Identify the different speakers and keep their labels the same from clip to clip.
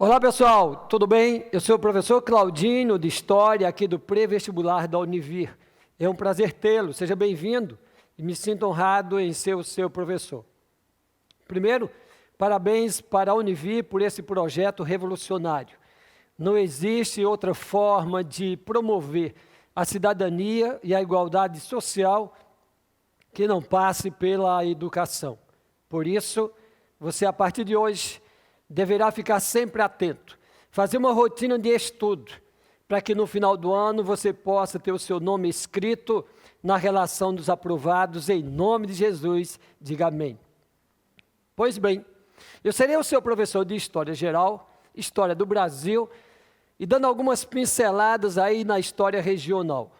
Speaker 1: Olá pessoal, tudo bem? Eu sou o professor Claudinho de História aqui do pré-vestibular da Univir. É um prazer tê-lo, seja bem-vindo e me sinto honrado em ser o seu professor. Primeiro, parabéns para a Univir por esse projeto revolucionário. Não existe outra forma de promover a cidadania e a igualdade social que não passe pela educação. Por isso, você a partir de hoje deverá ficar sempre atento, fazer uma rotina de estudo, para que no final do ano você possa ter o seu nome escrito na relação dos aprovados, em nome de Jesus, diga amém. Pois bem, eu serei o seu professor de História Geral, História do Brasil, e dando algumas pinceladas aí na história regional.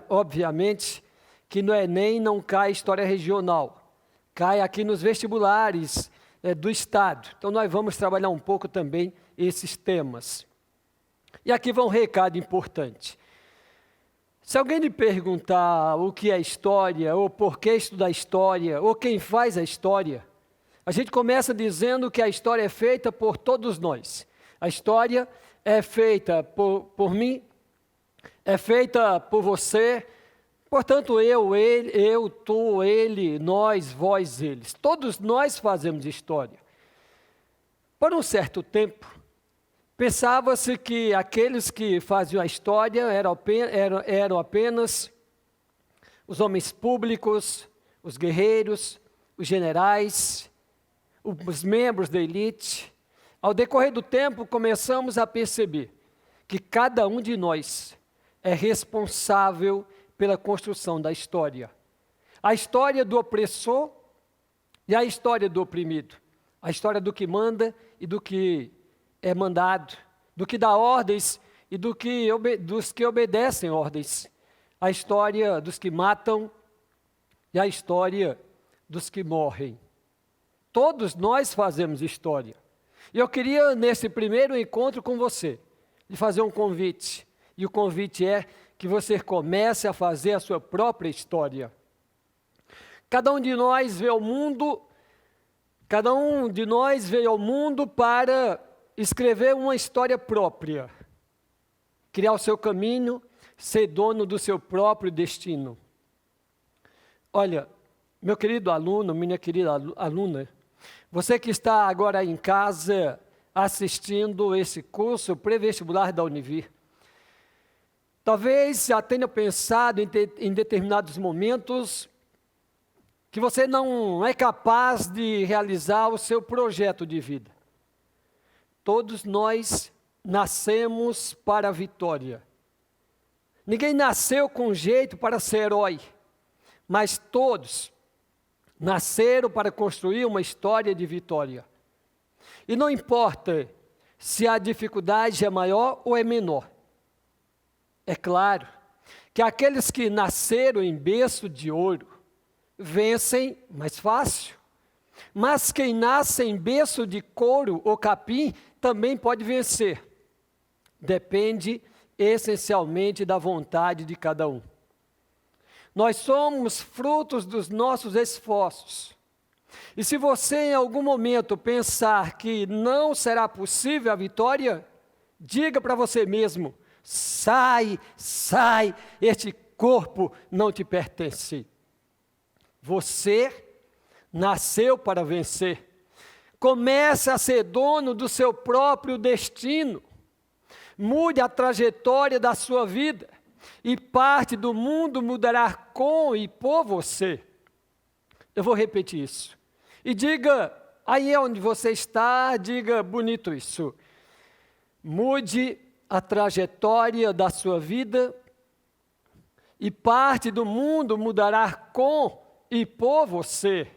Speaker 1: Obviamente que no Enem não cai História Regional, cai aqui nos vestibulares do Estado. Então, nós vamos trabalhar um pouco também esses temas. E aqui vai um recado importante. Se alguém lhe perguntar o que é história, ou por que estudar história, ou quem faz a história, a gente começa dizendo que a história é feita por todos nós. A história é feita por mim, é feita por você. Portanto, eu, tu, ele, nós, vós, eles. Todos nós fazemos história. Por um certo tempo, pensava-se que aqueles que faziam a história eram apenas os homens públicos, os guerreiros, os generais, os membros da elite. Ao decorrer do tempo, começamos a perceber que cada um de nós é responsável pela construção da história. A história do opressor e a história do oprimido. A história do que manda e do que é mandado. Do que dá ordens e dos que obedecem ordens. A história dos que matam e a história dos que morrem. Todos nós fazemos história. E eu queria, nesse primeiro encontro com você, lhe fazer um convite. E o convite é que você comece a fazer a sua própria história. Cada um de nós veio ao mundo para escrever uma história própria, criar o seu caminho, ser dono do seu próprio destino. Olha, meu querido aluno, minha querida aluna, você que está agora em casa assistindo esse curso pré-vestibular da Univir, talvez já tenha pensado em determinados momentos que você não é capaz de realizar o seu projeto de vida. Todos nós nascemos para a vitória. Ninguém nasceu com jeito para ser herói, mas todos nasceram para construir uma história de vitória. E não importa se a dificuldade é maior ou é menor. É claro que aqueles que nasceram em berço de ouro vencem mais fácil. Mas quem nasce em berço de couro ou capim também pode vencer. Depende essencialmente da vontade de cada um. Nós somos frutos dos nossos esforços. E se você em algum momento pensar que não será possível a vitória, diga para você mesmo: sai, este corpo não te pertence. Você nasceu para vencer. Comece a ser dono do seu próprio destino. Mude a trajetória da sua vida. E parte do mundo mudará com e por você. Eu vou repetir isso. E diga, aí onde você está, diga bonito isso. Mude a trajetória da sua vida e parte do mundo mudará com e por você.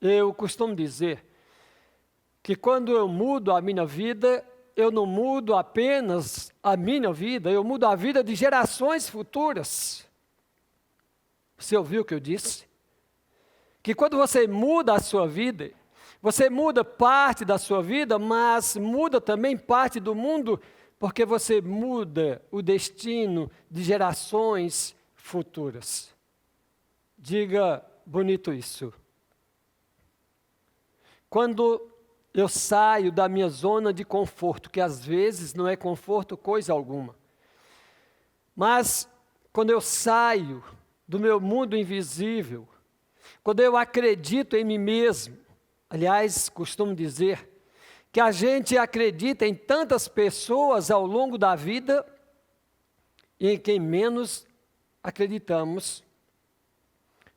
Speaker 1: Eu costumo dizer que quando eu mudo a minha vida, eu não mudo apenas a minha vida, eu mudo a vida de gerações futuras. Você ouviu o que eu disse? Que quando você muda a sua vida, você muda parte da sua vida, mas muda também parte do mundo, porque você muda o destino de gerações futuras. Diga bonito isso. Quando eu saio da minha zona de conforto, que às vezes não é conforto coisa alguma. Mas quando eu saio do meu mundo invisível, quando eu acredito em mim mesmo, aliás, costumo dizer que a gente acredita em tantas pessoas ao longo da vida e em quem menos acreditamos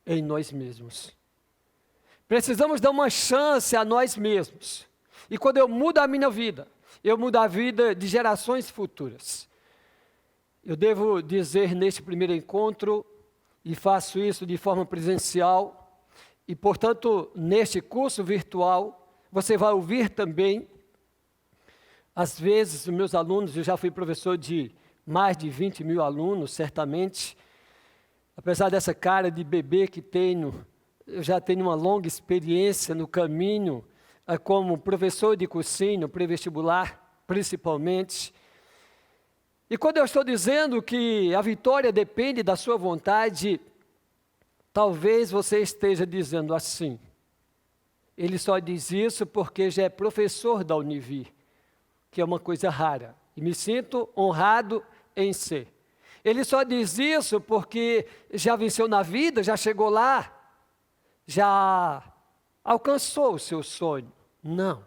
Speaker 1: em nós mesmos. Precisamos dar uma chance a nós mesmos. E quando eu mudo a minha vida, eu mudo a vida de gerações futuras. Eu devo dizer neste primeiro encontro, e faço isso de forma presencial, e portanto, neste curso virtual, você vai ouvir também, às vezes, os meus alunos, eu já fui professor de mais de 20 mil alunos, certamente, apesar dessa cara de bebê que tenho, eu já tenho uma longa experiência no caminho, como professor de cursinho, pré-vestibular, principalmente. E quando eu estou dizendo que a vitória depende da sua vontade, talvez você esteja dizendo assim, ele só diz isso porque já é professor da Univir, que é uma coisa rara, e me sinto honrado em ser. Ele só diz isso porque já venceu na vida, já chegou lá, já alcançou o seu sonho. Não.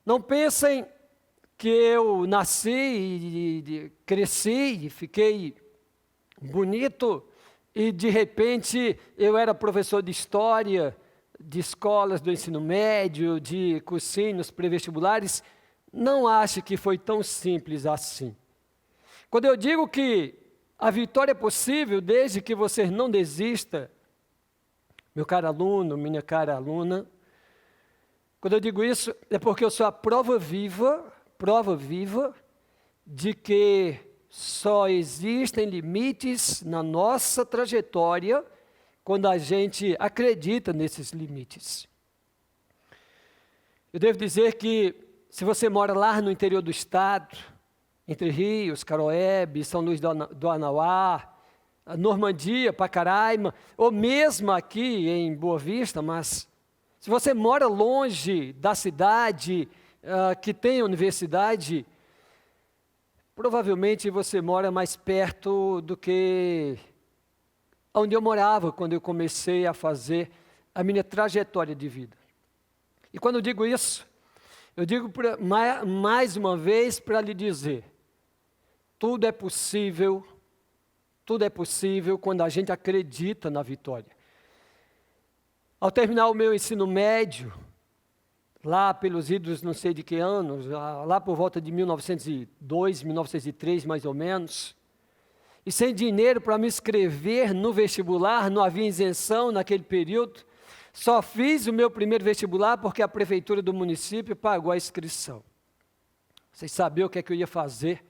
Speaker 1: Não pensem que eu nasci e cresci e fiquei bonito e de repente eu era professor de história, de escolas do ensino médio, de cursinhos pré-vestibulares. Não ache que foi tão simples assim. Quando eu digo que a vitória é possível desde que você não desista, meu caro aluno, minha cara aluna, quando eu digo isso é porque eu sou a prova viva de que só existem limites na nossa trajetória quando a gente acredita nesses limites. Eu devo dizer que se você mora lá no interior do estado, Entre Rios, Caroebe, São Luís do Anauá, Normandia, Pacaraima, ou mesmo aqui em Boa Vista, mas se você mora longe da cidade que tem a universidade, provavelmente você mora mais perto do que onde eu morava quando eu comecei a fazer a minha trajetória de vida. E quando eu digo isso, eu digo mais uma vez para lhe dizer, tudo é possível quando a gente acredita na vitória. Ao terminar o meu ensino médio, lá pelos idos não sei de que anos, lá por volta de 1902, 1903 mais ou menos, e sem dinheiro para me inscrever no vestibular, não havia isenção naquele período, só fiz o meu primeiro vestibular porque a prefeitura do município pagou a inscrição. Vocês sabiam o que é que eu ia fazer?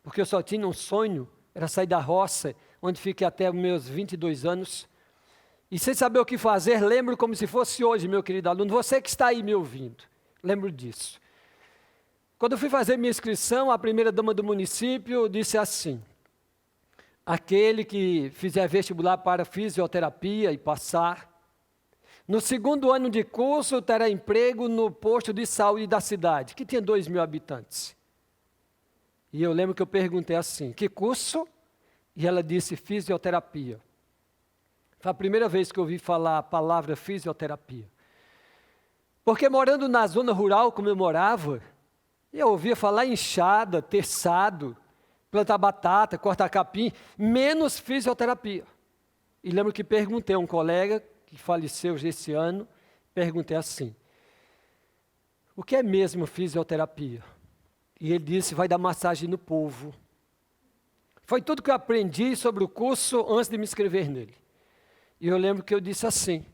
Speaker 1: Porque eu só tinha um sonho, era sair da roça, onde fiquei até os meus 22 anos. E sem saber o que fazer, lembro como se fosse hoje, meu querido aluno, você que está aí me ouvindo, lembro disso. Quando eu fui fazer minha inscrição, a primeira dama do município disse assim, aquele que fizer vestibular para fisioterapia e passar, no segundo ano de curso terá emprego no posto de saúde da cidade, que tinha 2.000 habitantes. E eu lembro que eu perguntei assim, que curso? E ela disse fisioterapia. Foi a primeira vez que eu ouvi falar a palavra fisioterapia. Porque morando na zona rural como eu morava, eu ouvia falar enxada, terçado, plantar batata, cortar capim, menos fisioterapia. E lembro que perguntei a um colega que faleceu esse ano, perguntei assim, o que é mesmo fisioterapia? E ele disse, vai dar massagem no povo. Foi tudo que eu aprendi sobre o curso antes de me inscrever nele. E eu lembro que eu disse assim,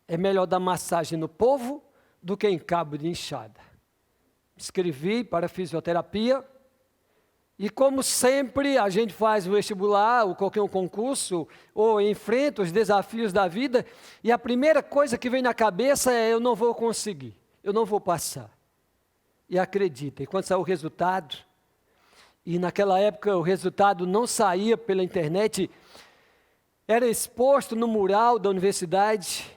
Speaker 1: é melhor dar massagem no povo do que em cabo de enxada. Me inscrevi para fisioterapia, e como sempre a gente faz o vestibular, ou qualquer um concurso, ou enfrenta os desafios da vida, e a primeira coisa que vem na cabeça é, eu não vou conseguir, eu não vou passar. E acredita, e quando saiu o resultado, e naquela época o resultado não saía pela internet, era exposto no mural da universidade,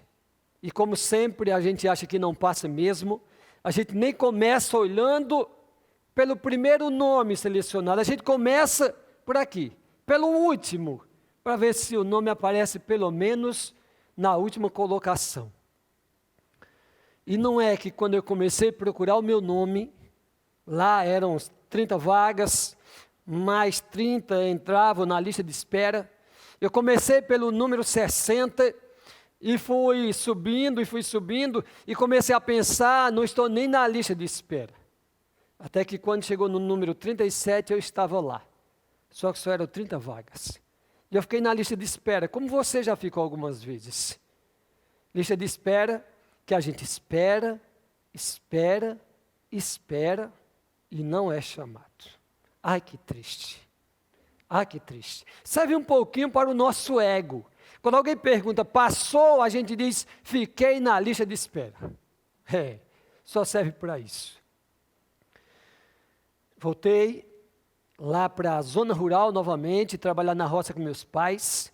Speaker 1: e como sempre a gente acha que não passa mesmo, A gente nem começa olhando pelo primeiro nome selecionado, a gente começa por aqui, pelo último, para ver se o nome aparece pelo menos na última colocação. E não é que quando eu comecei a procurar o meu nome, lá eram 30 vagas, mais 30 entravam na lista de espera. Eu comecei pelo número 60 e fui subindo, e comecei a pensar, não estou nem na lista de espera. Até que quando chegou no número 37, eu estava lá. Só que só eram 30 vagas. E eu fiquei na lista de espera, como você já ficou algumas vezes. Lista de espera, que a gente espera e não é chamado. Ai, que triste. Ai, que triste. Serve um pouquinho para o nosso ego. Quando alguém pergunta, passou, a gente diz, fiquei na lista de espera. Só serve para isso. Voltei lá para a zona rural novamente, trabalhar na roça com meus pais.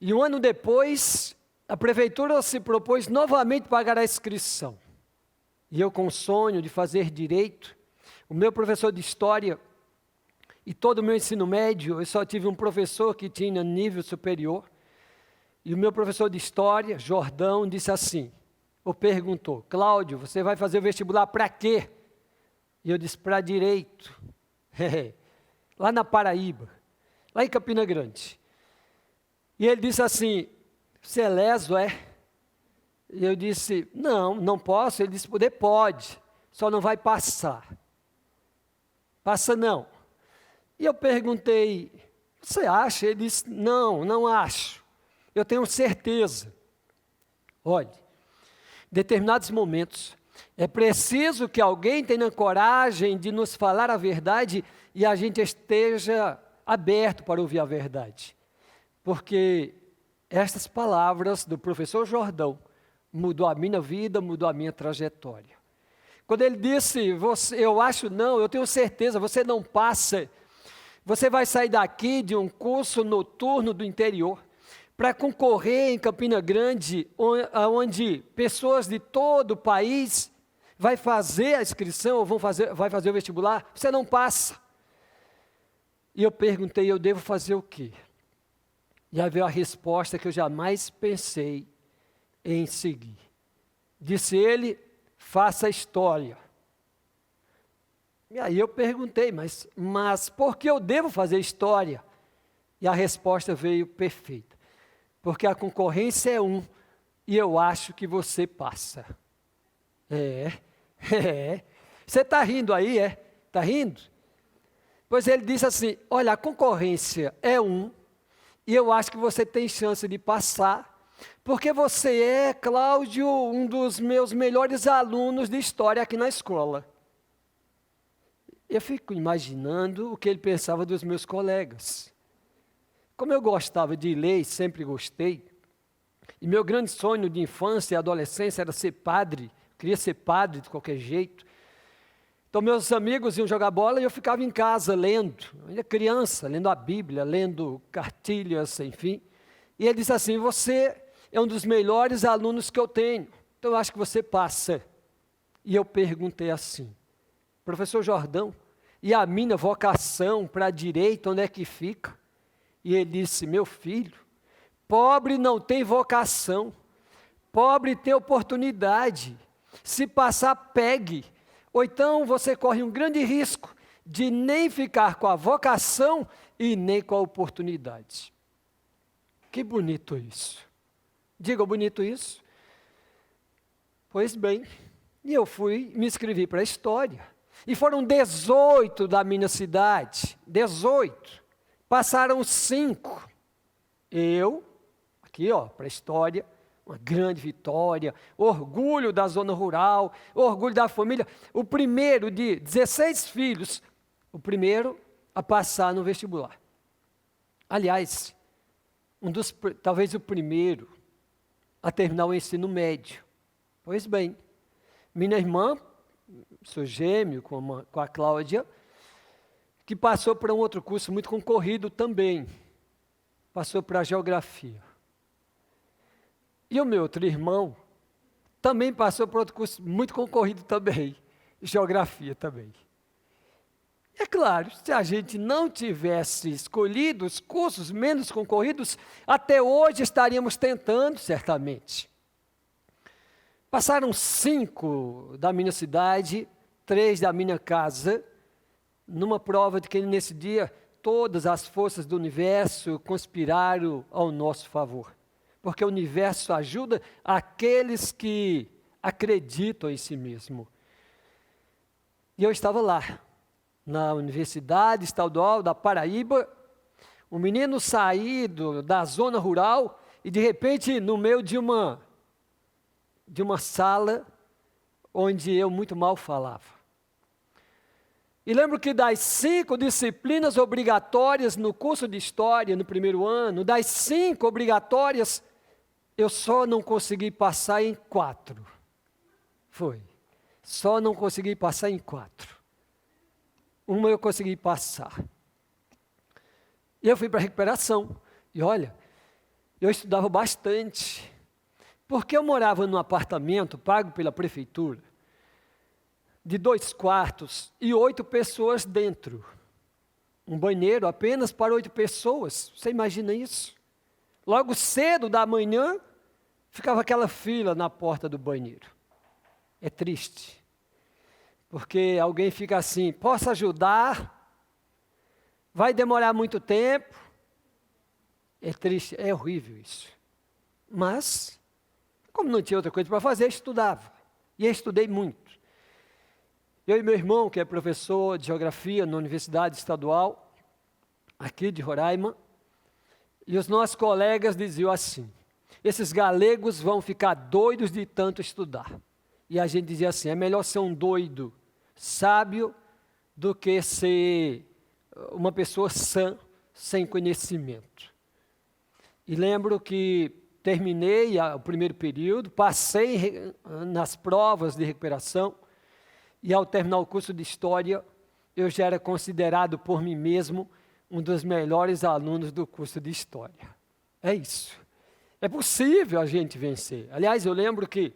Speaker 1: E um ano depois, a prefeitura se propôs novamente pagar a inscrição. E eu com o sonho de fazer direito, o meu professor de história e todo o meu ensino médio, eu só tive um professor que tinha nível superior. E o meu professor de história, Jordão, disse assim, ou perguntou, Cláudio, você vai fazer o vestibular para quê? E eu disse, para direito. Lá na Paraíba, lá em Campina Grande. E ele disse assim, você é leso, é? E eu disse, não posso. Ele disse, poder pode, só não vai passar. Passa não. E eu perguntei, você acha? Ele disse, não acho. Eu tenho certeza. Olhe, em determinados momentos, é preciso que alguém tenha coragem de nos falar a verdade e a gente esteja aberto para ouvir a verdade. Porque estas palavras do professor Jordão mudou a minha vida, mudou a minha trajetória. Quando ele disse, eu acho não, eu tenho certeza, você não passa, você vai sair daqui de um curso noturno do interior, para concorrer em Campina Grande, onde pessoas de todo o país vai fazer a inscrição, ou vai fazer o vestibular, você não passa. E eu perguntei, eu devo fazer o quê? E aí veio a resposta que eu jamais pensei em seguir. Disse ele, faça história. E aí eu perguntei, mas por que eu devo fazer história? E a resposta veio perfeita. Porque a concorrência é e eu acho que você passa. Você está rindo aí, é? Está rindo? Pois ele disse assim, olha, a concorrência é e eu acho que você tem chance de passar, porque você é, Cláudio, um dos meus melhores alunos de história aqui na escola. Eu fico imaginando o que ele pensava dos meus colegas. Como eu gostava de ler, sempre gostei, e meu grande sonho de infância e adolescência era ser padre, queria ser padre de qualquer jeito. Então meus amigos iam jogar bola e eu ficava em casa lendo, eu era criança, lendo a Bíblia, lendo cartilhas, enfim. E ele disse assim, você é um dos melhores alunos que eu tenho, então eu acho que você passa. E eu perguntei assim, professor Jordão, e a minha vocação para direito, onde é que fica? E ele disse, meu filho, pobre não tem vocação, pobre tem oportunidade, se passar, pegue, ou então você corre um grande risco de nem ficar com a vocação e nem com a oportunidade. Que bonito isso. Diga, bonito isso? Pois bem, e eu me inscrevi para a história, e foram 18 da minha cidade, 18. Passaram 5. Eu, aqui para a história, uma grande vitória, orgulho da zona rural, orgulho da família. O primeiro de 16 filhos, o primeiro a passar no vestibular. Aliás, talvez o primeiro a terminar o ensino médio. Pois bem, minha irmã, sou gêmeo com a Cláudia, que passou para um outro curso muito concorrido também, passou para a geografia. E o meu outro irmão também passou por outro curso muito concorrido também, geografia também. É claro, se a gente não tivesse escolhido os cursos menos concorridos, até hoje estaríamos tentando, certamente. Passaram 5 da minha cidade, 3 da minha casa, numa prova de que nesse dia todas as forças do universo conspiraram ao nosso favor. Porque o universo ajuda aqueles que acreditam em si mesmo. E eu estava lá, na Universidade Estadual da Paraíba, um menino saído da zona rural e de repente no meio de uma sala onde eu muito mal falava. E lembro que das 5 disciplinas obrigatórias no curso de História, no primeiro ano, das 5 obrigatórias, eu só não consegui passar em 4. Foi. Só não consegui passar em 4. Uma eu consegui passar. E eu fui para a recuperação. E olha, eu estudava bastante. Porque eu morava num apartamento pago pela prefeitura, de 2 quartos e 8 pessoas dentro. Um banheiro apenas para 8 pessoas. Você imagina isso? Logo cedo da manhã, ficava aquela fila na porta do banheiro. É triste. Porque alguém fica assim, posso ajudar? Vai demorar muito tempo? É triste, é horrível isso. Mas, como não tinha outra coisa para fazer, eu estudava. E eu estudei muito. Eu e meu irmão, que é professor de geografia na Universidade Estadual, aqui de Roraima, e os nossos colegas diziam assim, esses galegos vão ficar doidos de tanto estudar. E a gente dizia assim, é melhor ser um doido sábio do que ser uma pessoa sã, sem conhecimento. E lembro que terminei o primeiro período, passei nas provas de recuperação, e ao terminar o curso de História, eu já era considerado por mim mesmo um dos melhores alunos do curso de História. É isso. É possível a gente vencer. Aliás, eu lembro que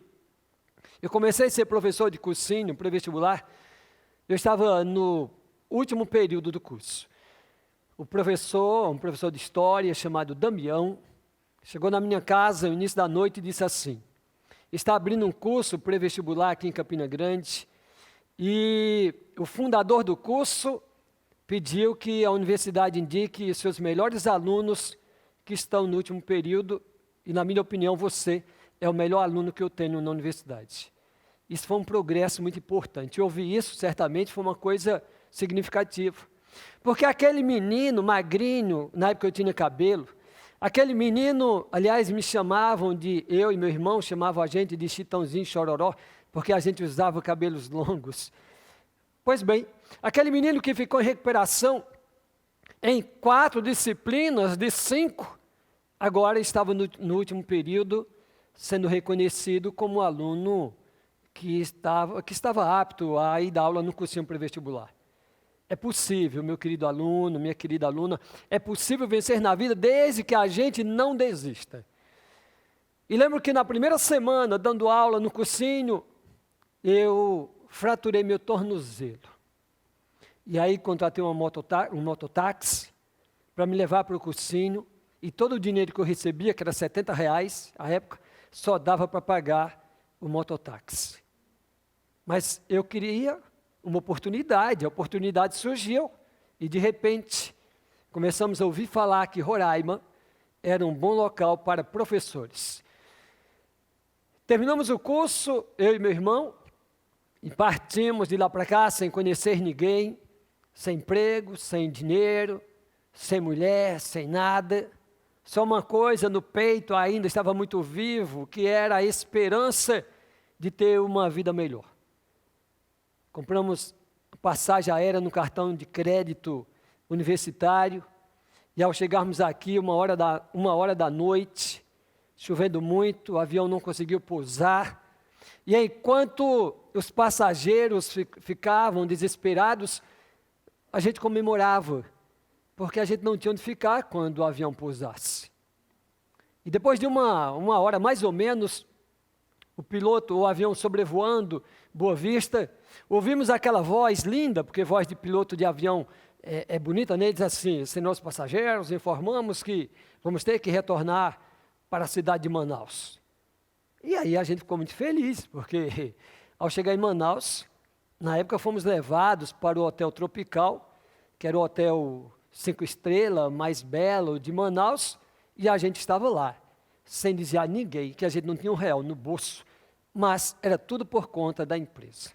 Speaker 1: eu comecei a ser professor de cursinho, pré-vestibular, eu estava no último período do curso. Um professor de História chamado Damião, chegou na minha casa no início da noite e disse assim, está abrindo um curso pré-vestibular aqui em Campina Grande, e o fundador do curso pediu que a universidade indique os seus melhores alunos que estão no último período, e na minha opinião você é o melhor aluno que eu tenho na universidade. Isso foi um progresso muito importante. Eu ouvi isso, certamente, foi uma coisa significativa. Porque aquele menino magrinho, na época eu tinha cabelo, aquele menino, aliás, me chamavam eu e meu irmão chamavam a gente de Chitãozinho Chororó, porque a gente usava cabelos longos. Pois bem, aquele menino que ficou em recuperação em 4 disciplinas de 5, agora estava no último período sendo reconhecido como aluno que estava apto a ir dar aula no cursinho pré-vestibular. É possível, meu querido aluno, minha querida aluna, é possível vencer na vida desde que a gente não desista. E lembro que na primeira semana, dando aula no cursinho, eu fraturei meu tornozelo. E aí contratei um mototáxi para me levar para o cursinho, e todo o dinheiro que eu recebia, que era R$70 à época, só dava para pagar o mototáxi. Mas eu queria uma oportunidade, a oportunidade surgiu, e de repente começamos a ouvir falar que Roraima era um bom local para professores. Terminamos o curso, eu e meu irmão, e partimos de lá para cá sem conhecer ninguém, sem emprego, sem dinheiro, sem mulher, sem nada. Só uma coisa no peito ainda estava muito vivo, que era a esperança de ter uma vida melhor. Compramos passagem aérea no cartão de crédito universitário, e ao chegarmos aqui, uma hora da noite, chovendo muito, o avião não conseguiu pousar, e enquanto os passageiros ficavam desesperados, a gente comemorava, porque a gente não tinha onde ficar quando o avião pousasse. E depois de uma hora mais ou menos, o avião sobrevoando Boa Vista, ouvimos aquela voz linda, porque voz de piloto de avião é bonita, né? Diz assim: senhores passageiros, informamos que vamos ter que retornar para a cidade de Manaus. E aí a gente ficou muito feliz, porque ao chegar em Manaus, na época fomos levados para o Hotel Tropical, que era o hotel 5 estrelas, mais belo de Manaus, e a gente estava lá, sem dizer a ninguém que a gente não tinha R$1 no bolso, mas era tudo por conta da empresa.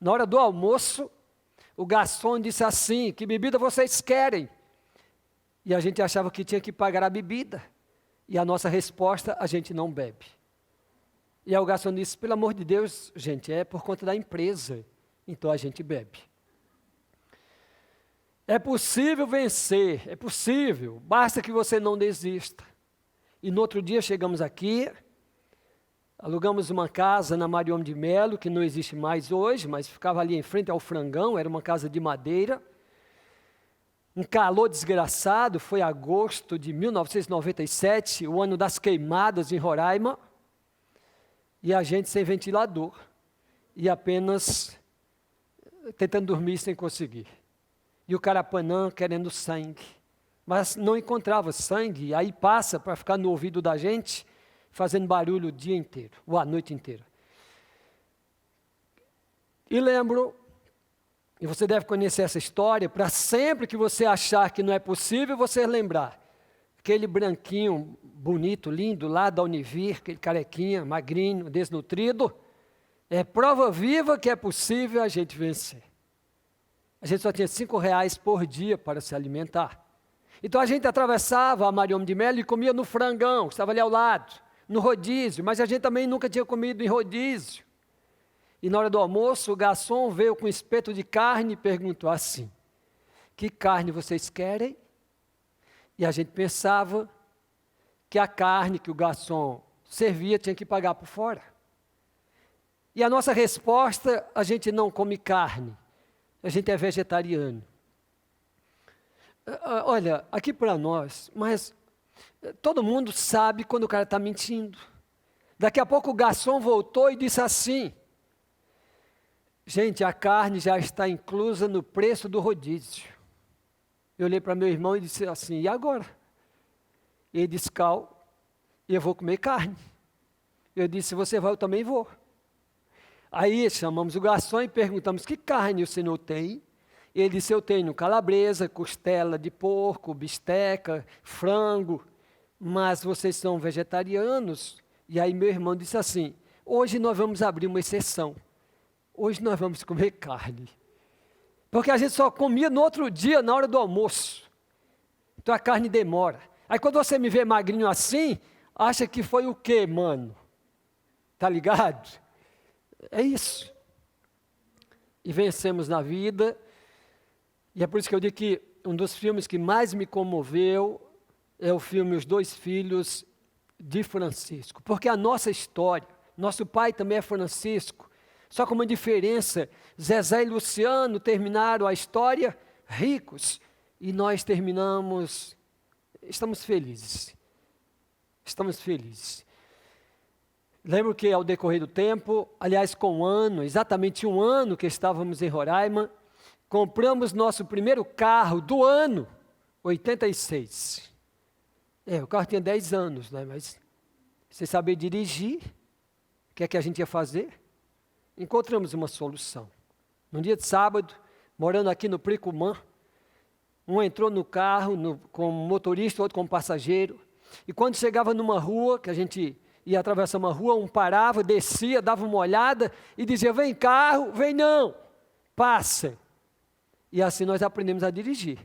Speaker 1: Na hora do almoço, o garçom disse assim: que bebida vocês querem? E a gente achava que tinha que pagar a bebida, e a nossa resposta: a gente não bebe. E aí o garçom disse: pelo amor de Deus, gente, é por conta da empresa, então a gente bebe. É possível vencer, é possível, basta que você não desista. E no outro dia chegamos aqui, alugamos uma casa na Mariôme de Melo, que não existe mais hoje, mas ficava ali em frente ao Frangão, era uma casa de madeira. Um calor desgraçado, foi agosto de 1997, o ano das queimadas em Roraima, e a gente sem ventilador, e apenas tentando dormir sem conseguir. E o Carapanã querendo sangue, mas não encontrava sangue, aí passa para ficar no ouvido da gente, fazendo barulho o dia inteiro, ou a noite inteira. E lembro, e você deve conhecer essa história, para sempre que você achar que não é possível, você lembrar, aquele branquinho bonito, lindo, lá da Univir, aquele carequinha, magrinho, desnutrido, é prova viva que é possível a gente vencer. A gente só tinha R$5 por dia para se alimentar. Então a gente atravessava a Mariôme de Melo e comia no Frangão, que estava ali ao lado, no rodízio, mas a gente também nunca tinha comido em rodízio. E na hora do almoço, o garçom veio com um espeto de carne e perguntou assim: que carne vocês querem? E a gente pensava que a carne que o garçom servia tinha que pagar por fora. E a nossa resposta: a gente não come carne, a gente é vegetariano. Olha, aqui para nós, mas todo mundo sabe quando o cara está mentindo. Daqui a pouco o garçom voltou e disse assim: gente, a carne já está inclusa no preço do rodízio. Eu olhei para meu irmão e disse assim: e agora? Ele disse: cal, eu vou comer carne. Eu disse: você vai, eu também vou. Aí chamamos o garçom e perguntamos: que carne o senhor tem? Ele disse: eu tenho calabresa, costela de porco, bisteca, frango, mas vocês são vegetarianos. E aí meu irmão disse assim: hoje nós vamos abrir uma exceção. Hoje nós vamos comer carne. Porque a gente só comia no outro dia, na hora do almoço. Então a carne demora. Aí quando você me vê magrinho assim, acha que foi o quê, mano? Tá ligado? É isso. E vencemos na vida. E é por isso que eu digo que um dos filmes que mais me comoveu é o filme Os Dois Filhos de Francisco. Porque a nossa história, nosso pai também é Francisco, só com uma diferença: Zezé e Luciano terminaram a história ricos, e nós terminamos, estamos felizes. Estamos felizes. Lembro que ao decorrer do tempo, aliás com um ano, exatamente um ano que estávamos em Roraima, compramos nosso primeiro carro do ano, 86. O carro tinha 10 anos, né? Mas sem saber dirigir, o que é que a gente ia fazer? Encontramos uma solução. Num dia de sábado, morando aqui no Pricumã, um entrou no carro como motorista, outro como passageiro, e quando chegava numa rua, que a gente ia atravessar uma rua, um parava, descia, dava uma olhada e dizia: vem carro, vem não, passa. E assim nós aprendemos a dirigir,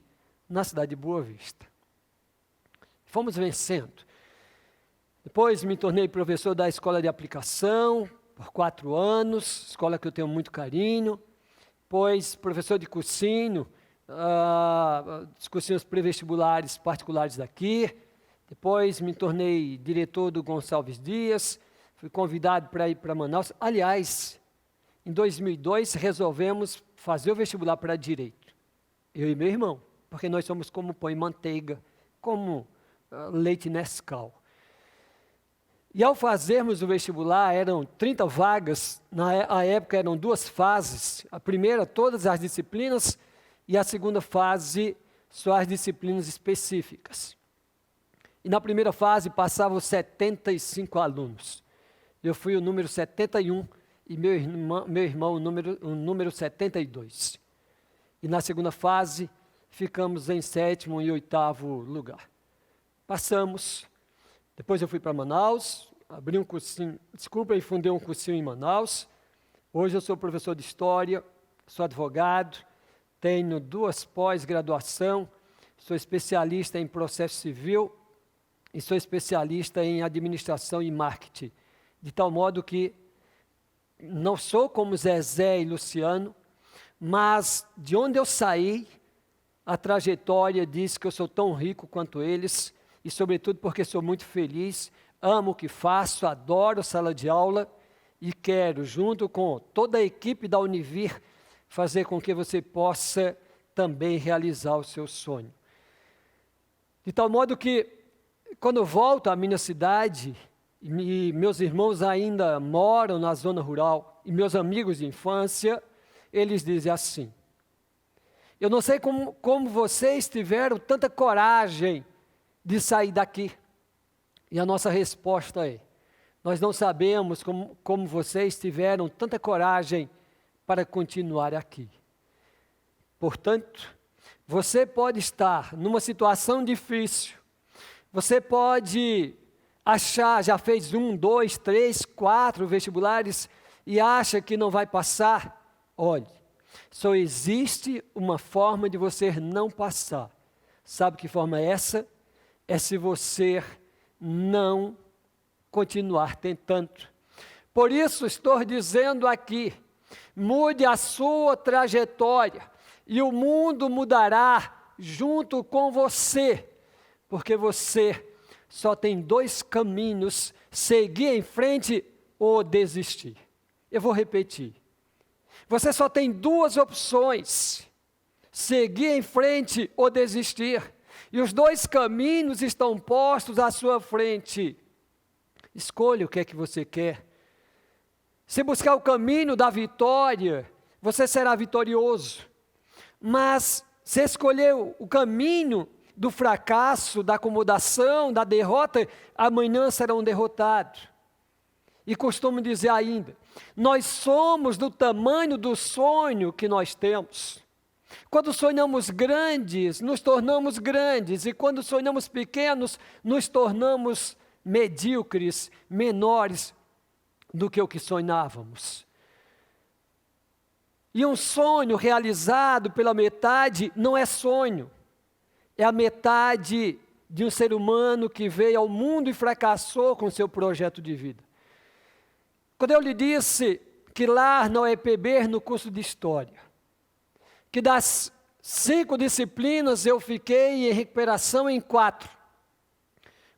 Speaker 1: na cidade de Boa Vista. Fomos vencendo. Depois me tornei professor da escola de aplicação, por 4 anos, escola que eu tenho muito carinho. Depois professor de cursinho, dos cursinhos pré-vestibulares particulares daqui. Depois me tornei diretor do Gonçalves Dias, fui convidado para ir para Manaus. Aliás, em 2002 resolvemos fazer o vestibular para Direito, eu e meu irmão, porque nós somos como pão e manteiga, como leite Nescau. E ao fazermos o vestibular, eram 30 vagas, na época eram 2 fases. A primeira, todas as disciplinas, e a segunda fase, só as disciplinas específicas. E na primeira fase passavam 75 alunos. Eu fui o número 71 e meu irmão o número 72. E na segunda fase, ficamos em 7º e 8º lugar. Passamos. Depois eu fui para Manaus, abri um cursinho, e fundei um cursinho em Manaus. Hoje eu sou professor de História, sou advogado, tenho 2 pós-graduação, sou especialista em processo civil e sou especialista em administração e marketing. De tal modo que não sou como Zezé e Luciano, mas de onde eu saí, a trajetória diz que eu sou tão rico quanto eles, e sobretudo porque sou muito feliz, amo o que faço, adoro sala de aula e quero, junto com toda a equipe da Univir, fazer com que você possa também realizar o seu sonho. De tal modo que, quando eu volto à minha cidade, e meus irmãos ainda moram na zona rural, e meus amigos de infância, eles dizem assim: eu não sei como vocês tiveram tanta coragem de sair daqui. E a nossa resposta é: nós não sabemos como vocês tiveram tanta coragem para continuar aqui. Portanto, você pode estar numa situação difícil, você pode achar, já fez 1, 2, 3, 4 vestibulares e acha que não vai passar. Olhe, só existe uma forma de você não passar. Sabe que forma é essa? É se você não continuar tentando. Por isso estou dizendo aqui, mude a sua trajetória e o mundo mudará junto com você, porque você só tem 2 caminhos: seguir em frente ou desistir. Eu vou repetir. Você só tem 2 opções: seguir em frente ou desistir. E os 2 caminhos estão postos à sua frente. Escolha o que é que você quer. Se buscar o caminho da vitória, você será vitorioso. Mas se escolher o caminho do fracasso, da acomodação, da derrota, amanhã será um derrotado. E costumo dizer ainda, nós somos do tamanho do sonho que nós temos. Quando sonhamos grandes, nos tornamos grandes, e quando sonhamos pequenos, nos tornamos medíocres, menores do que o que sonhávamos. E um sonho realizado pela metade não é sonho, é a metade de um ser humano que veio ao mundo e fracassou com seu projeto de vida. Quando eu lhe disse que lar não é beber no curso de História, que das 5 disciplinas eu fiquei em recuperação em 4.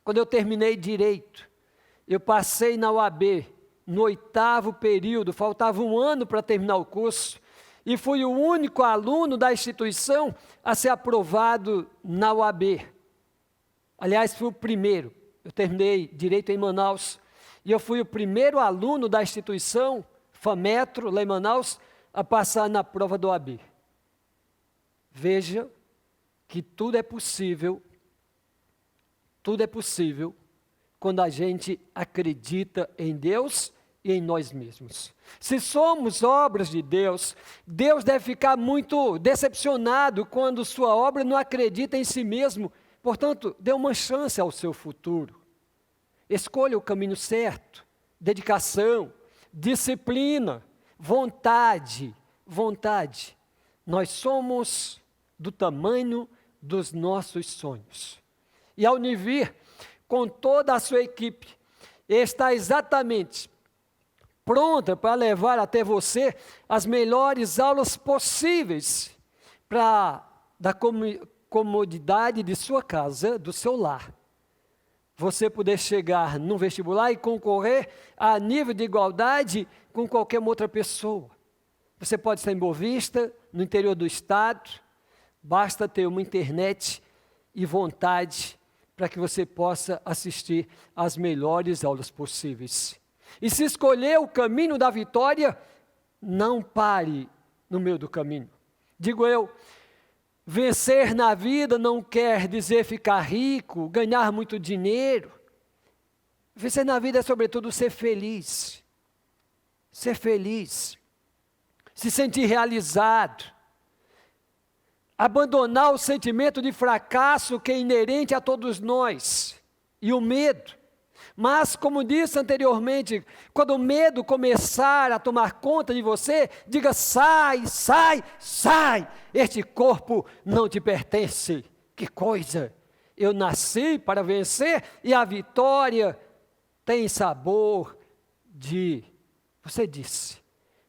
Speaker 1: Quando eu terminei Direito, eu passei na UAB, no 8º período, faltava 1 ano para terminar o curso, e fui o único aluno da instituição a ser aprovado na UAB. Aliás, fui o primeiro. Eu terminei Direito em Manaus, e eu fui o primeiro aluno da instituição, FAMetro, lá em Manaus, a passar na prova do OAB. Veja que tudo é possível quando a gente acredita em Deus e em nós mesmos. Se somos obras de Deus, Deus deve ficar muito decepcionado quando sua obra não acredita em si mesmo. Portanto, dê uma chance ao seu futuro. Escolha o caminho certo, dedicação, disciplina, vontade. Nós somos do tamanho dos nossos sonhos. E a Univir, com toda a sua equipe, está exatamente pronta para levar até você as melhores aulas possíveis da comodidade de sua casa, do seu lar. Você poder chegar num vestibular e concorrer a nível de igualdade com qualquer outra pessoa. Você pode estar em Boa Vista, no interior do estado, basta ter uma internet e vontade para que você possa assistir às melhores aulas possíveis. E se escolher o caminho da vitória, não pare no meio do caminho. Digo eu, vencer na vida não quer dizer ficar rico, ganhar muito dinheiro. Vencer na vida é, sobretudo, ser feliz. Ser feliz. Se sentir realizado. Abandonar o sentimento de fracasso que é inerente a todos nós. E o medo. Mas, como disse anteriormente, quando o medo começar a tomar conta de você, diga: sai, sai, sai, este corpo não te pertence. Que coisa! Eu nasci para vencer e a vitória tem sabor de... Você disse,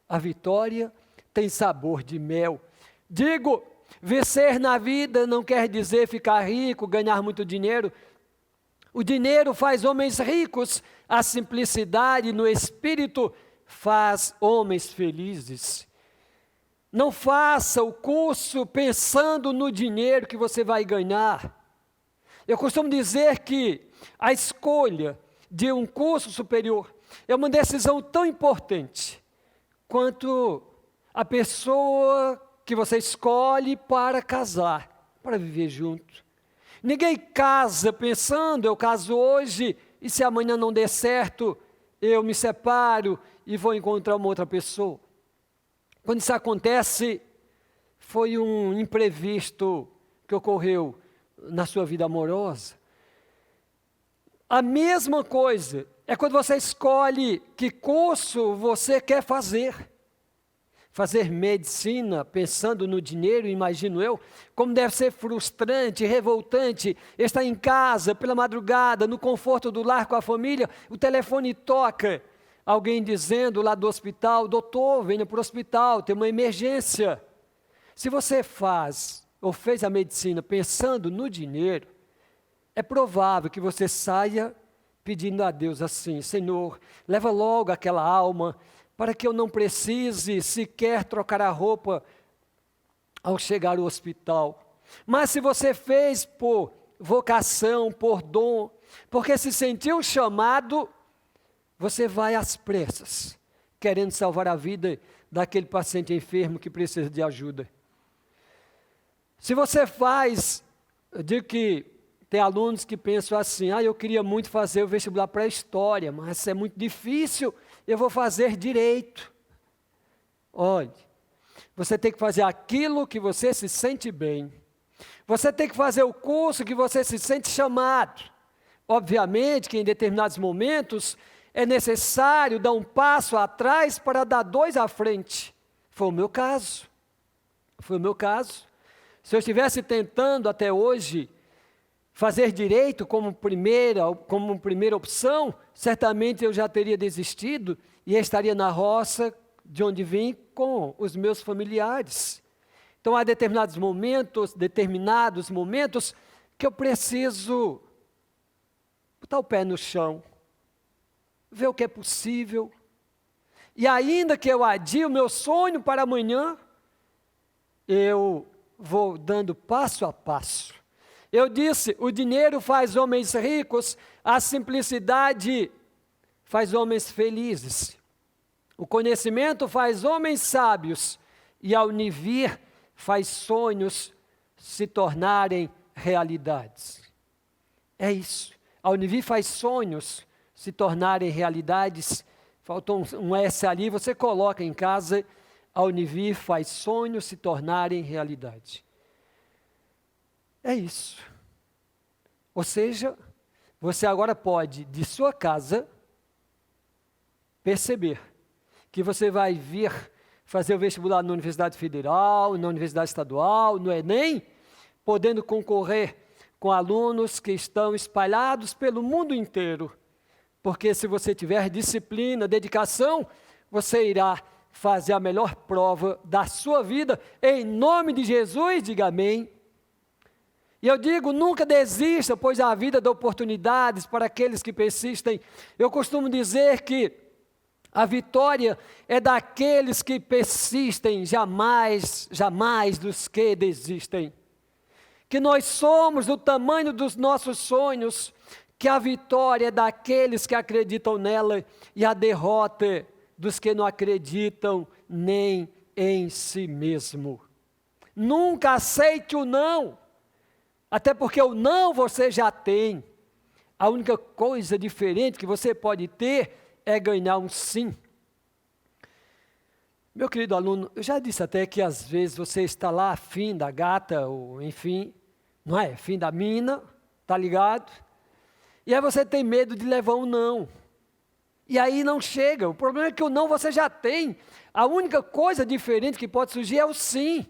Speaker 1: a vitória tem sabor de mel. Digo, vencer na vida não quer dizer ficar rico, ganhar muito dinheiro. O dinheiro faz homens ricos, a simplicidade no espírito faz homens felizes. Não faça o curso pensando no dinheiro que você vai ganhar. Eu costumo dizer que a escolha de um curso superior é uma decisão tão importante quanto a pessoa que você escolhe para casar, para viver junto. Ninguém casa pensando: eu caso hoje e se amanhã não der certo, eu me separo e vou encontrar uma outra pessoa. Quando isso acontece, foi um imprevisto que ocorreu na sua vida amorosa. A mesma coisa é quando você escolhe que curso você quer fazer. Fazer medicina pensando no dinheiro, imagino eu, como deve ser frustrante, revoltante, estar em casa pela madrugada, no conforto do lar com a família, o telefone toca, alguém dizendo lá do hospital: doutor, venha para o hospital, tem uma emergência. Se você faz ou fez a medicina pensando no dinheiro, é provável que você saia pedindo a Deus assim: Senhor, leva logo aquela alma, para que eu não precise sequer trocar a roupa ao chegar ao hospital. Mas se você fez por vocação, por dom, porque se sentiu chamado, você vai às pressas, querendo salvar a vida daquele paciente enfermo que precisa de ajuda. Se você faz, eu digo que tem alunos que pensam assim: eu queria muito fazer o vestibular para a História, mas é muito difícil, eu vou fazer Direito. Olhe, você tem que fazer aquilo que você se sente bem. Você tem que fazer o curso que você se sente chamado. Obviamente que em determinados momentos é necessário dar um passo atrás para dar dois à frente. Foi o meu caso. Foi o meu caso. Se eu estivesse tentando até hoje fazer Direito como primeira opção, certamente eu já teria desistido e estaria na roça de onde vim com os meus familiares. Então há determinados momentos que eu preciso botar o pé no chão, ver o que é possível. E ainda que eu adie o meu sonho para amanhã, eu vou dando passo a passo. Eu disse, o dinheiro faz homens ricos, a simplicidade faz homens felizes. O conhecimento faz homens sábios e a univir faz sonhos se tornarem realidades. É isso. A univir faz sonhos se tornarem realidades. Faltou um S ali, você coloca em casa. A univir faz sonhos se tornarem realidade. É isso. Ou seja, você agora pode, de sua casa, perceber que você vai vir fazer o vestibular na Universidade Federal, na Universidade Estadual, no Enem, podendo concorrer com alunos que estão espalhados pelo mundo inteiro. Porque se você tiver disciplina, dedicação, você irá fazer a melhor prova da sua vida. Em nome de Jesus, diga amém. E eu digo, nunca desista, pois a vida dá oportunidades para aqueles que persistem. Eu costumo dizer que a vitória é daqueles que persistem, jamais dos que desistem. que nós somos do tamanho dos nossos sonhos, que a vitória é daqueles que acreditam nela e a derrota dos que não acreditam nem em si mesmo. Nunca aceite o não, até porque o não você já tem. A única coisa diferente que você pode ter é ganhar um sim. Meu querido aluno, eu já disse até que às vezes você está lá afim da gata, ou enfim, não é? Afim da mina, tá ligado? E aí você tem medo de levar um não. E aí não chega. O problema é que o não você já tem. A única coisa diferente que pode surgir é o sim.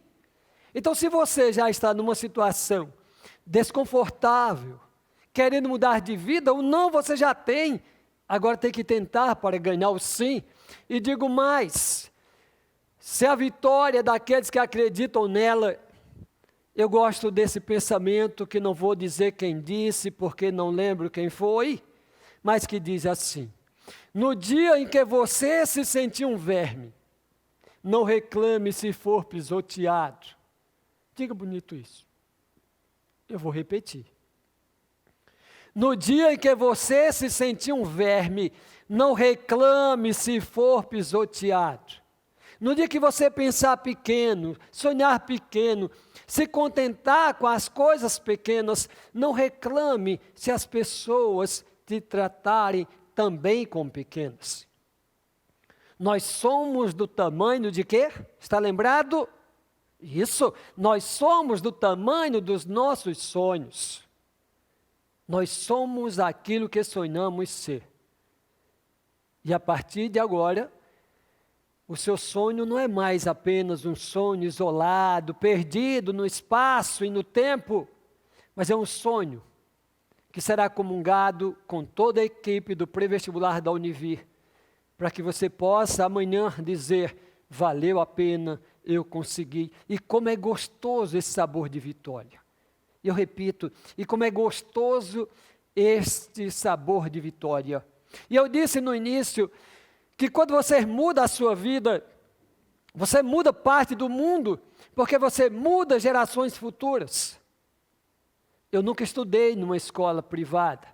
Speaker 1: Então, se você já está numa situação desconfortável, querendo mudar de vida, o não você já tem. Agora tem que tentar para ganhar o sim. E digo mais, se a vitória é daqueles que acreditam nela, eu gosto desse pensamento que não vou dizer quem disse, porque não lembro quem foi, mas que diz assim: no dia em que você se sentir um verme, não reclame se for pisoteado. Diga bonito isso. Eu vou repetir. No dia em que você se sentir um verme, não reclame se for pisoteado. No dia que você pensar pequeno, sonhar pequeno, se contentar com as coisas pequenas, não reclame se as pessoas te tratarem também como pequenas. Nós somos do tamanho de quê? Está lembrado? Isso, nós somos do tamanho dos nossos sonhos. Nós somos aquilo que sonhamos ser. E a partir de agora, o seu sonho não é mais apenas um sonho isolado, perdido no espaço e no tempo, mas é um sonho que será comungado com toda a equipe do pré-vestibular da Univir, para que você possa amanhã dizer: valeu a pena, eu consegui. E como é gostoso esse sabor de vitória. Eu repito, e como é gostoso este sabor de vitória. E eu disse no início que quando você muda a sua vida, você muda parte do mundo, porque você muda gerações futuras. Eu nunca estudei numa escola privada,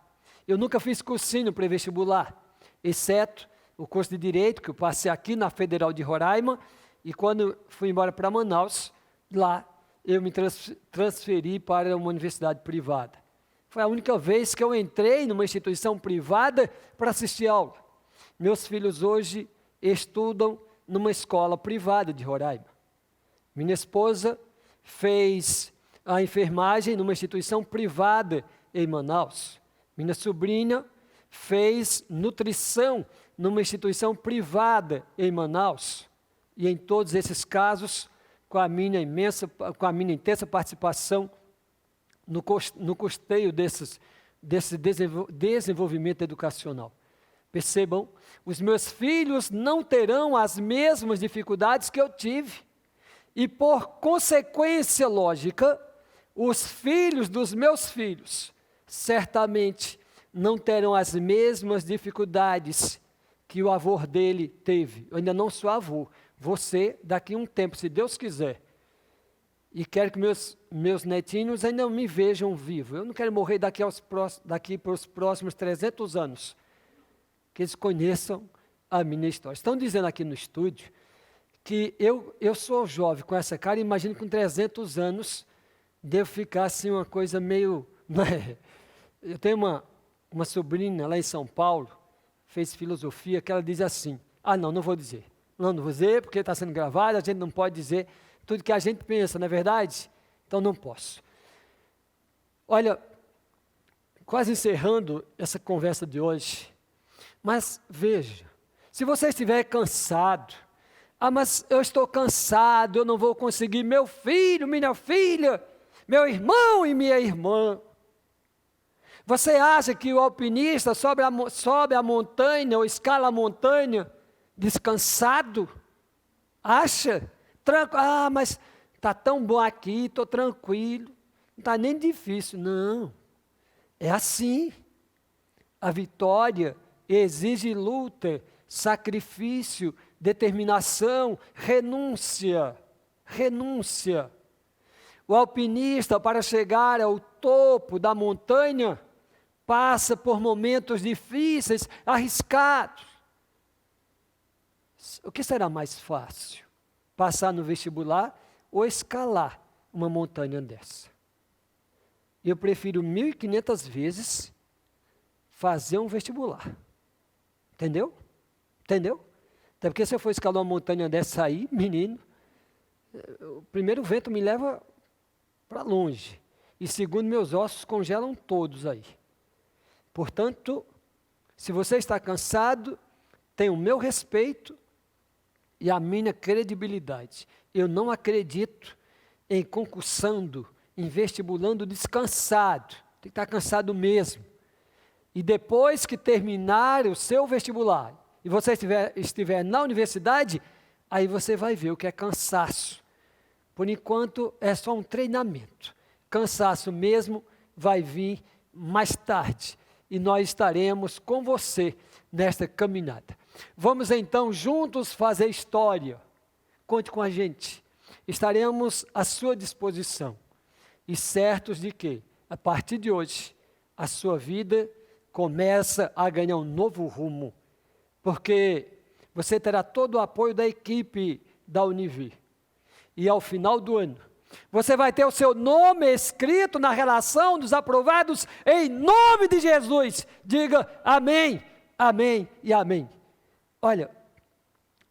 Speaker 1: eu nunca fiz cursinho pré-vestibular, exceto o curso de Direito, que eu passei aqui na Federal de Roraima, e quando fui embora para Manaus, lá eu me transferi para uma universidade privada. Foi a única vez que eu entrei numa instituição privada para assistir aula. Meus filhos hoje estudam numa escola privada de Roraima. Minha esposa fez a enfermagem numa instituição privada em Manaus. Minha sobrinha fez nutrição numa instituição privada em Manaus. E em todos esses casos, com a minha intensa participação no custeio desse desenvolvimento educacional. Percebam, os meus filhos não terão as mesmas dificuldades que eu tive. E por consequência lógica, os filhos dos meus filhos certamente não terão as mesmas dificuldades que o avô dele teve. Eu ainda não sou avô. Você, daqui a um tempo, se Deus quiser, e quero que meus netinhos ainda me vejam vivo. Eu não quero morrer daqui para os próximos 300 anos. Que eles conheçam a minha história. Estão dizendo aqui no estúdio que eu sou jovem com essa cara, imagino que com 300 anos devo ficar assim uma coisa meio... Né? Eu tenho uma sobrinha lá em São Paulo, fez filosofia, que ela diz assim: não vou dizer. Não vou dizer porque está sendo gravado, a gente não pode dizer tudo que a gente pensa, não é verdade? Então não posso. Olha, quase encerrando essa conversa de hoje, mas veja, se você estiver cansado, mas eu estou cansado, eu não vou conseguir, meu filho, minha filha, meu irmão e minha irmã. Você acha que o alpinista sobe a montanha ou escala a montanha descansado? Acha? Mas está tão bom aqui, estou tranquilo, não está nem difícil. Não, é assim. A vitória exige luta, sacrifício, determinação, renúncia. O alpinista, para chegar ao topo da montanha, passa por momentos difíceis, arriscados. O que será mais fácil? Passar no vestibular ou escalar uma montanha dessa? Eu prefiro 1.500 vezes fazer um vestibular. Entendeu? Entendeu? Até porque se eu for escalar uma montanha dessa aí, menino, o primeiro vento me leva para longe. E segundo, meus ossos congelam todos aí. Portanto, se você está cansado, tem o meu respeito e a minha credibilidade. Eu não acredito em concursando, em vestibulando descansado. Tem que estar cansado mesmo. E depois que terminar o seu vestibular, e você estiver na universidade, aí você vai ver o que é cansaço. Por enquanto, é só um treinamento. Cansaço mesmo vai vir mais tarde. E nós estaremos com você nesta caminhada. Vamos então juntos fazer história. Conte com a gente. Estaremos à sua disposição. E certos de que, a partir de hoje, a sua vida começa a ganhar um novo rumo. Porque você terá todo o apoio da equipe da Univir. E ao final do ano, você vai ter o seu nome escrito na relação dos aprovados em nome de Jesus. Diga amém, amém e amém. Olha,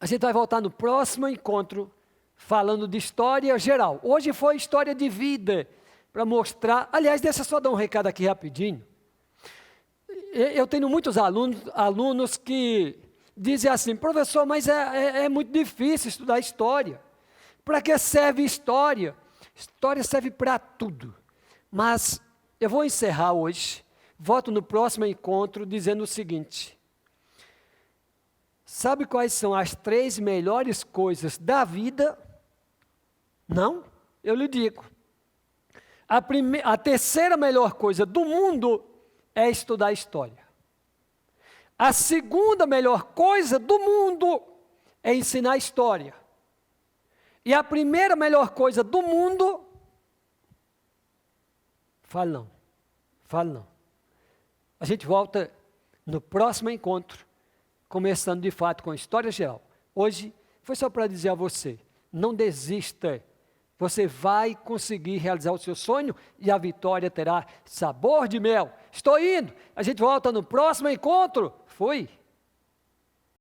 Speaker 1: a gente vai voltar no próximo encontro falando de história geral. Hoje foi história de vida, para mostrar. Aliás, deixa eu só dar um recado aqui rapidinho. Eu tenho muitos alunos que dizem assim, professor, mas é muito difícil estudar história. Para que serve história? História serve para tudo. Mas eu vou encerrar hoje, volto no próximo encontro dizendo o seguinte. Sabe quais são as 3 melhores coisas da vida? Não? Eu lhe digo. A terceira melhor coisa do mundo é estudar história. A segunda melhor coisa do mundo é ensinar história. E a primeira melhor coisa do mundo, fala não. A gente volta no próximo encontro, começando de fato com a história geral. Hoje foi só para dizer a você, não desista, você vai conseguir realizar o seu sonho e a vitória terá sabor de mel. Estou indo, a gente volta no próximo encontro. Fui.